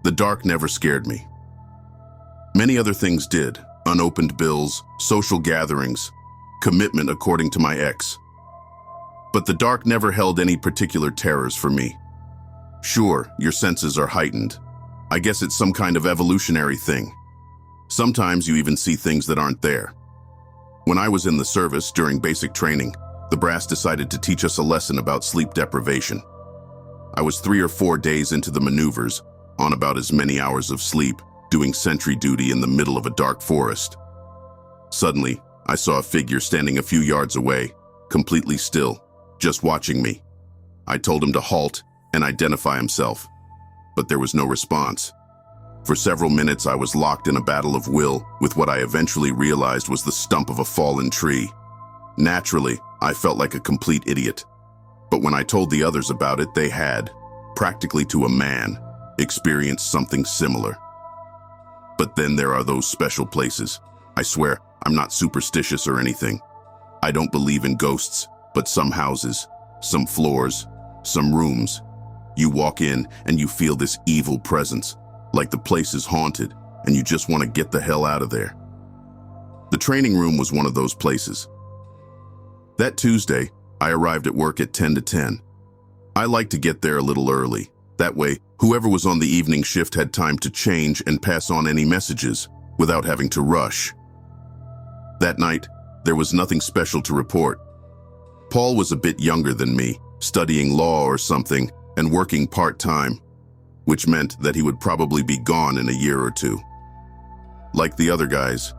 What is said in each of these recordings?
The dark never scared me. Many other things did: unopened bills, social gatherings, commitment according to my ex. But the dark never held any particular terrors for me. Sure, your senses are heightened. I guess it's some kind of evolutionary thing. Sometimes you even see things that aren't there. When I was in the service during basic training, the brass decided to teach us a lesson about sleep deprivation. I was 3 or 4 days into the maneuvers, on about as many hours of sleep, doing sentry duty in the middle of a dark forest. Suddenly, I saw a figure standing a few yards away, completely still, just watching me. I told him to halt and identify himself, but there was no response. For several minutes, I was locked in a battle of will with what I eventually realized was the stump of a fallen tree. Naturally, I felt like a complete idiot. But when I told the others about it, they had, practically to a man, experienced something similar. But then there are those special places. I swear, I'm not superstitious or anything. I don't believe in ghosts, but some houses, some floors, some rooms. You walk in and you feel this evil presence, like the place is haunted and you just want to get the hell out of there. The training room was one of those places. That Tuesday, I arrived at work at 10 to 10. I like to get there a little early. That way, whoever was on the evening shift had time to change and pass on any messages without having to rush. That night, there was nothing special to report. Paul was a bit younger than me, studying law or something, and working part-time, which meant that he would probably be gone in a year or two. Like the other guys,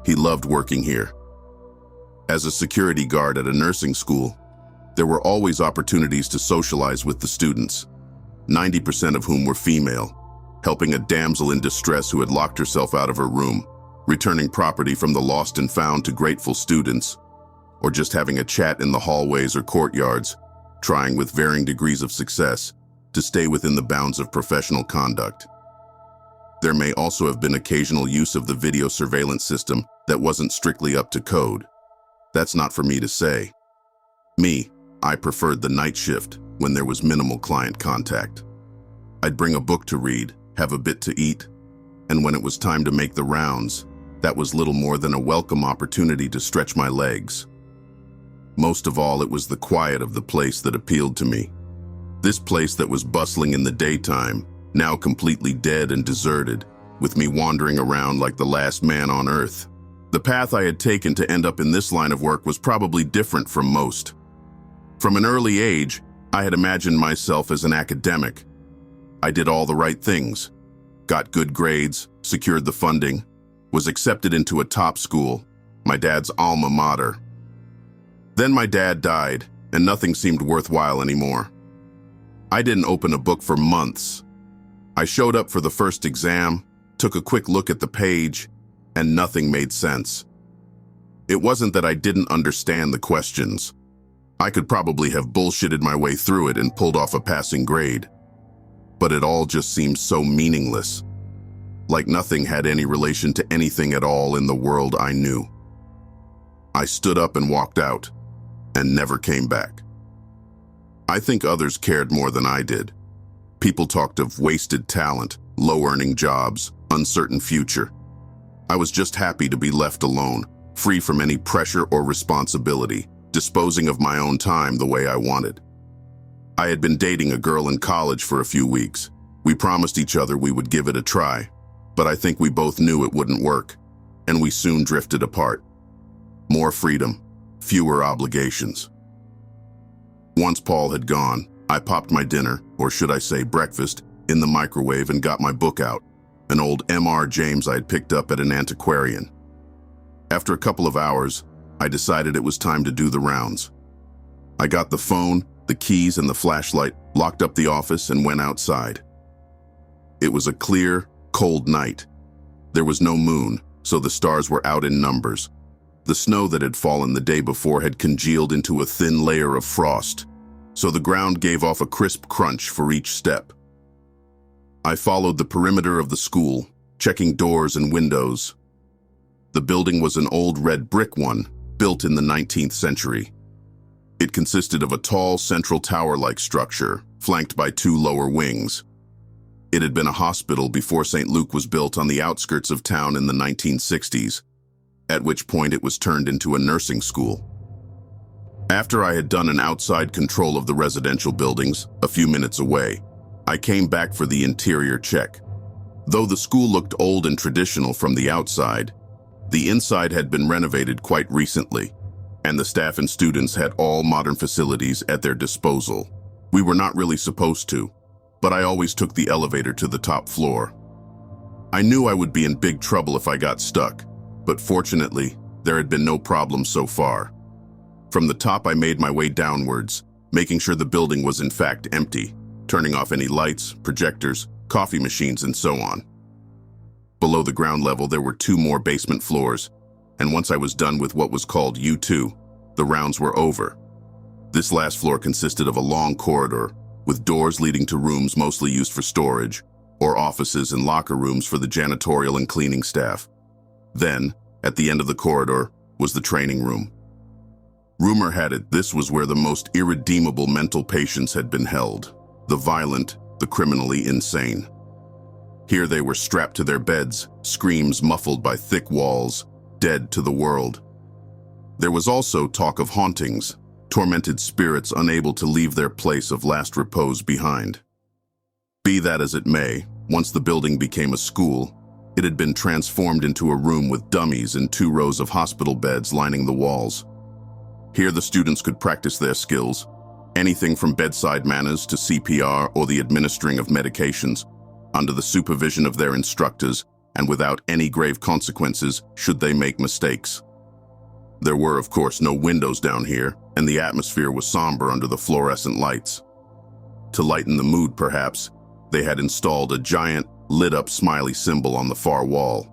he loved working here. As a security guard at a nursing school, there were always opportunities to socialize with the students, 90% of whom were female, helping a damsel in distress who had locked herself out of her room, returning property from the lost and found to grateful students, or just having a chat in the hallways or courtyards, trying with varying degrees of success to stay within the bounds of professional conduct. There may also have been occasional use of the video surveillance system that wasn't strictly up to code. That's not for me to say. I preferred the night shift when there was minimal client contact. I'd bring a book to read, have a bit to eat, and when it was time to make the rounds, that was little more than a welcome opportunity to stretch my legs. Most of all, it was the quiet of the place that appealed to me. This place that was bustling in the daytime, now completely dead and deserted, with me wandering around like the last man on earth. The path I had taken to end up in this line of work was probably different from most. From an early age, I had imagined myself as an academic. I did all the right things, got good grades, secured the funding, was accepted into a top school, my dad's alma mater. Then my dad died, and nothing seemed worthwhile anymore. I didn't open a book for months. I showed up for the first exam, took a quick look at the page, and nothing made sense. It wasn't that I didn't understand the questions. I could probably have bullshitted my way through it and pulled off a passing grade. But it all just seemed so meaningless, like nothing had any relation to anything at all in the world I knew. I stood up and walked out, and never came back. I think others cared more than I did. People talked of wasted talent, low-earning jobs, uncertain future. I was just happy to be left alone, free from any pressure or responsibility, disposing of my own time the way I wanted. I had been dating a girl in college for a few weeks. We promised each other we would give it a try, but I think we both knew it wouldn't work, and we soon drifted apart. More freedom, fewer obligations. Once Paul had gone, I popped my dinner, or should I say breakfast, in the microwave and got my book out, an old M.R. James I had picked up at an antiquarian. After a couple of hours, I decided it was time to do the rounds. I got the phone, the keys, and the flashlight, locked up the office, and went outside. It was a clear, cold night. There was no moon, so the stars were out in numbers. The snow that had fallen the day before had congealed into a thin layer of frost, so the ground gave off a crisp crunch for each step. I followed the perimeter of the school, checking doors and windows. The building was an old red brick one, built in the 19th century. It consisted of a tall central tower-like structure, flanked by 2 lower wings. It had been a hospital before St. Luke was built on the outskirts of town in the 1960s, at which point it was turned into a nursing school. After I had done an outside control of the residential buildings, a few minutes away, I came back for the interior check. Though the school looked old and traditional from the outside, the inside had been renovated quite recently, and the staff and students had all modern facilities at their disposal. We were not really supposed to, but I always took the elevator to the top floor. I knew I would be in big trouble if I got stuck, but fortunately, there had been no problem so far. From the top, I made my way downwards, making sure the building was in fact empty, turning off any lights, projectors, coffee machines, and so on. Below the ground level, there were 2 more basement floors, and once I was done with what was called U2, the rounds were over. This last floor consisted of a long corridor, with doors leading to rooms mostly used for storage, or offices and locker rooms for the janitorial and cleaning staff. Then, at the end of the corridor, was the training room. Rumor had it this was where the most irredeemable mental patients had been held, the violent, the criminally insane. Here they were strapped to their beds, screams muffled by thick walls, dead to the world. There was also talk of hauntings, tormented spirits unable to leave their place of last repose behind. Be that as it may, once the building became a school, it had been transformed into a room with dummies and 2 rows of hospital beds lining the walls. Here the students could practice their skills, anything from bedside manners to CPR or the administering of medications, under the supervision of their instructors and without any grave consequences should they make mistakes. There were, of course, no windows down here, and the atmosphere was somber under the fluorescent lights. To lighten the mood, perhaps, they had installed a giant, lit-up smiley symbol on the far wall.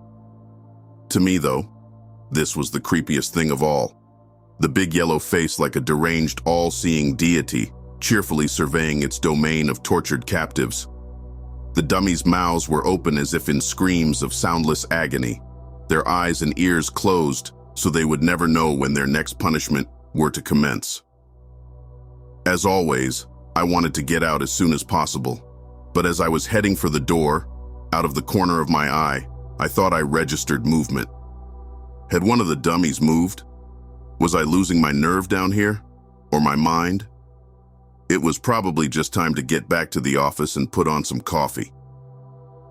To me, though, this was the creepiest thing of all. The big yellow face like a deranged, all-seeing deity, cheerfully surveying its domain of tortured captives. The dummies' mouths were open as if in screams of soundless agony, their eyes and ears closed so they would never know when their next punishment were to commence. As always, I wanted to get out as soon as possible, but as I was heading for the door, out of the corner of my eye, I thought I registered movement. Had one of the dummies moved? Was I losing my nerve down here? Or my mind? It was probably just time to get back to the office and put on some coffee.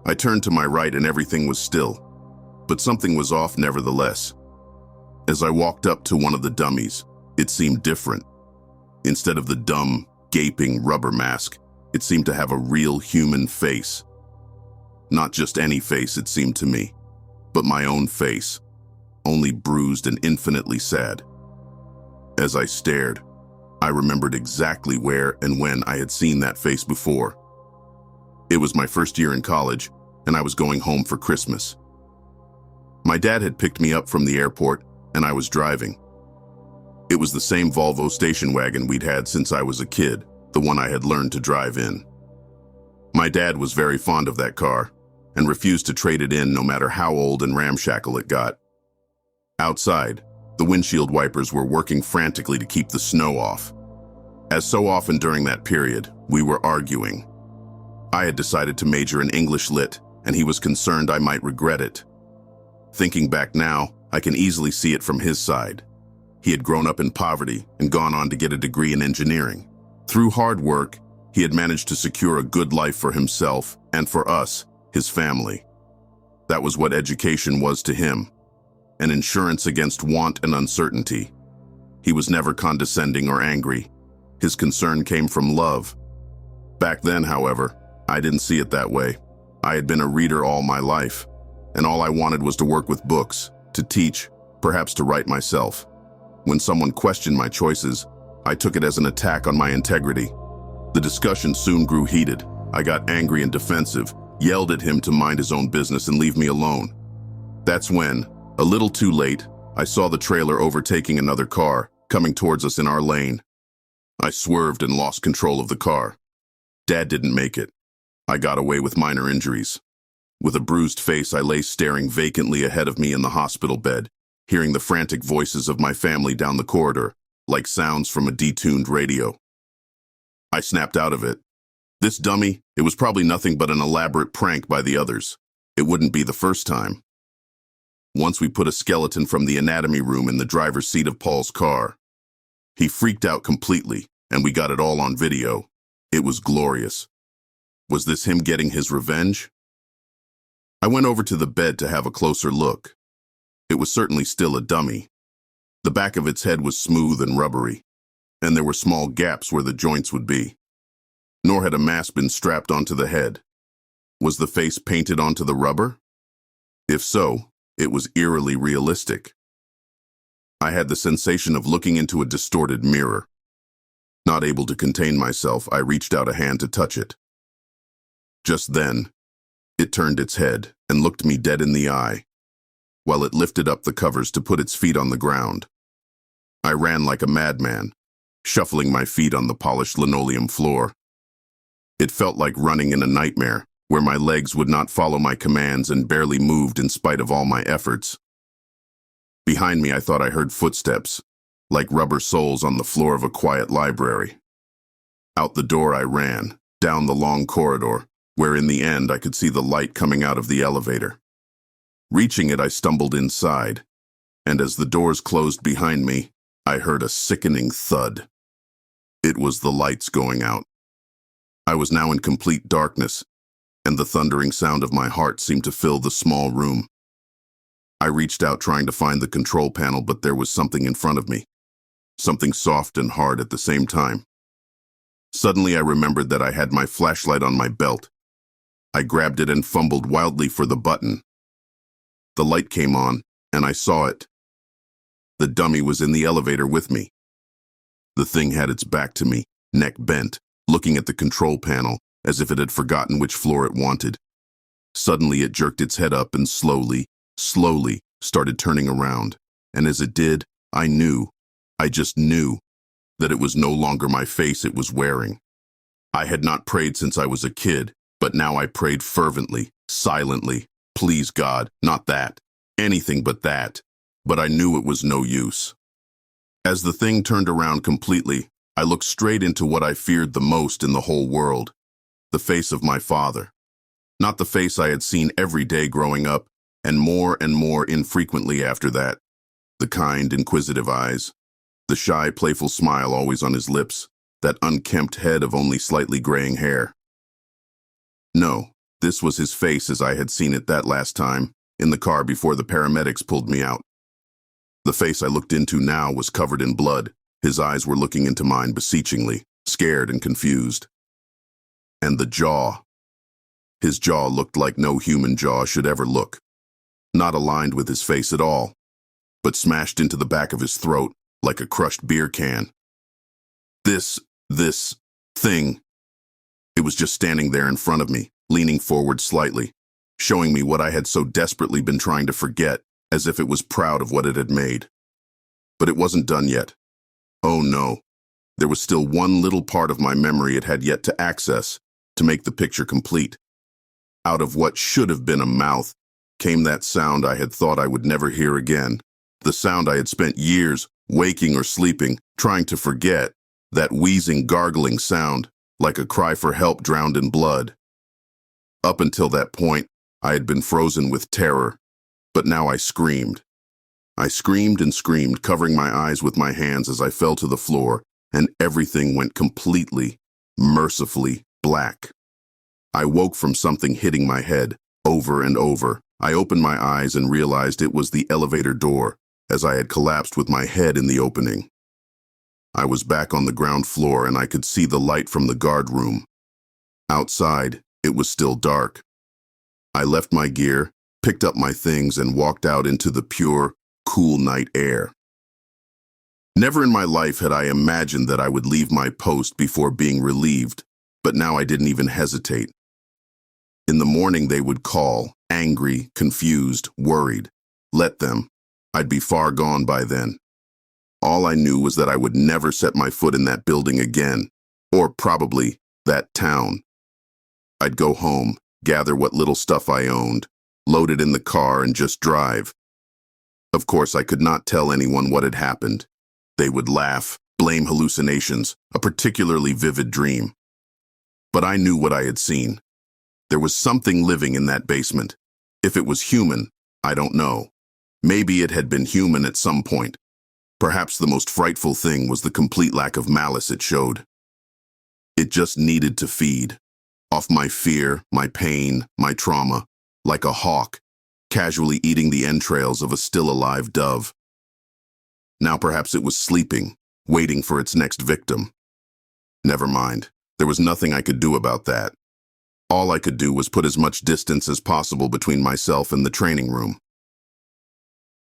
I turned to my right and everything was still, but something was off nevertheless. As I walked up to one of the dummies, it seemed different. Instead of the dumb, gaping rubber mask, it seemed to have a real human face. Not just any face, it seemed to me, but my own face, only bruised and infinitely sad. As I stared, I remembered exactly where and when I had seen that face before. It was my first year in college, and I was going home for Christmas. My dad had picked me up from the airport, and I was driving. It was the same Volvo station wagon we'd had since I was a kid, the one I had learned to drive in. My dad was very fond of that car, and refused to trade it in no matter how old and ramshackle it got. Outside, the windshield wipers were working frantically to keep the snow off. As so often during that period, we were arguing. I had decided to major in English Lit, and he was concerned I might regret it. Thinking back now, I can easily see it from his side. He had grown up in poverty and gone on to get a degree in engineering. Through hard work, he had managed to secure a good life for himself and for us, his family. That was what education was to him, an insurance against want and uncertainty. He was never condescending or angry. His concern came from love. Back then, however, I didn't see it that way. I had been a reader all my life, and all I wanted was to work with books, to teach, perhaps to write myself. When someone questioned my choices, I took it as an attack on my integrity. The discussion soon grew heated. I got angry and defensive, yelled at him to mind his own business and leave me alone. That's when, a little too late, I saw the trailer overtaking another car, coming towards us in our lane. I swerved and lost control of the car. Dad didn't make it. I got away with minor injuries. With a bruised face, I lay staring vacantly ahead of me in the hospital bed, hearing the frantic voices of my family down the corridor, like sounds from a detuned radio. I snapped out of it. This dummy, it was probably nothing but an elaborate prank by the others. It wouldn't be the first time. Once we put a skeleton from the anatomy room in the driver's seat of Paul's car. He freaked out completely, and we got it all on video. It was glorious. Was this him getting his revenge? I went over to the bed to have a closer look. It was certainly still a dummy. The back of its head was smooth and rubbery, and there were small gaps where the joints would be. Nor had a mask been strapped onto the head. Was the face painted onto the rubber? If so, it was eerily realistic. I had the sensation of looking into a distorted mirror. Not able to contain myself, I reached out a hand to touch it. Just then, it turned its head and looked me dead in the eye, while it lifted up the covers to put its feet on the ground. I ran like a madman, shuffling my feet on the polished linoleum floor. It felt like running in a nightmare, where my legs would not follow my commands and barely moved in spite of all my efforts. Behind me, I thought I heard footsteps, like rubber soles on the floor of a quiet library. Out the door I ran, down the long corridor, where in the end I could see the light coming out of the elevator. Reaching it, I stumbled inside, and as the doors closed behind me, I heard a sickening thud. It was the lights going out. I was now in complete darkness, and the thundering sound of my heart seemed to fill the small room. I reached out trying to find the control panel, but there was something in front of me. Something soft and hard at the same time. Suddenly I remembered that I had my flashlight on my belt. I grabbed it and fumbled wildly for the button. The light came on, and I saw it. The dummy was in the elevator with me. The thing had its back to me, neck bent, looking at the control panel, as if it had forgotten which floor it wanted. Suddenly it jerked its head up and slowly started turning around. And as it did, I just knew, that it was no longer my face it was wearing. I had not prayed since I was a kid, but now I prayed fervently, silently. Please God, not that. Anything but that. But I knew it was no use. As the thing turned around completely, I looked straight into what I feared the most in the whole world. The face of my father. Not the face I had seen every day growing up, and more infrequently after that. The kind, inquisitive eyes. The shy, playful smile always on his lips. That unkempt head of only slightly graying hair. No, this was his face as I had seen it that last time, in the car before the paramedics pulled me out. The face I looked into now was covered in blood. His eyes were looking into mine beseechingly, scared and confused. And the jaw. His jaw looked like no human jaw should ever look. Not aligned with his face at all, but smashed into the back of his throat like a crushed beer can. This thing. It was just standing there in front of me, leaning forward slightly, showing me what I had so desperately been trying to forget, as if it was proud of what it had made. But it wasn't done yet. Oh no. There was still one little part of my memory it had yet to access to make the picture complete. Out of what should have been a mouth came that sound I had thought I would never hear again. The sound I had spent years, waking or sleeping, trying to forget. That wheezing, gargling sound, like a cry for help drowned in blood. Up until that point, I had been frozen with terror, but now I screamed. I screamed and screamed, covering my eyes with my hands as I fell to the floor, and everything went completely, mercifully black. I woke from something hitting my head, over and over. I opened my eyes and realized it was the elevator door, as I had collapsed with my head in the opening. I was back on the ground floor and I could see the light from the guard room. Outside, it was still dark. I left my gear, picked up my things, and walked out into the pure, cool night air. Never in my life had I imagined that I would leave my post before being relieved, but now I didn't even hesitate. In the morning they would call, angry, confused, worried. Let them. I'd be far gone by then. All I knew was that I would never set my foot in that building again, or probably that town. I'd go home, gather what little stuff I owned, load it in the car, and just drive. Of course, I could not tell anyone what had happened. They would laugh, blame hallucinations, a particularly vivid dream. But I knew what I had seen. There was something living in that basement. If it was human, I don't know. Maybe it had been human at some point. Perhaps the most frightful thing was the complete lack of malice it showed. It just needed to feed. Off my fear, my pain, my trauma, like a hawk, casually eating the entrails of a still-alive dove. Now perhaps it was sleeping, waiting for its next victim. Never mind. There was nothing I could do about that. All I could do was put as much distance as possible between myself and the training room.